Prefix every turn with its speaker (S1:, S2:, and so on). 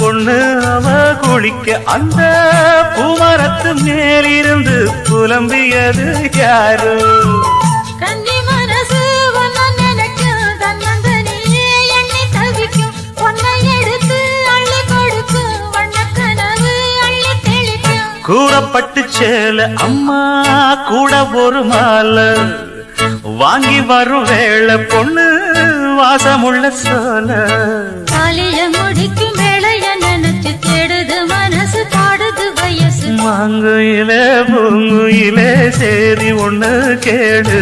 S1: பொண்ணு அவ குளிக்க அந்த பூமரத்து மேலிருந்து புலம்பியது யாரு?
S2: கன்னி மனசு ஒன்ன நினைக்கும், தன்னந்தனியே எண்ணி தவிக்கும், ஒன்னை எடுத்து அள்ளி கொடுக்கும், வண்ண கனவு அள்ளி தெளிக்கும்.
S1: கூறப்பட்டு சேல அம்மா கூட ஒரு மாலை வாங்கி வரும் வேளை பொண்ணு வாசமுள்ள சோல.
S2: காலிய முடிக்கும் வேளைய நினைச்சு தேடுது மனசு, பாடுது வயசு.
S1: மாங்குயிலே பூங்குயிலே சேரி ஒண்ணு கேடு.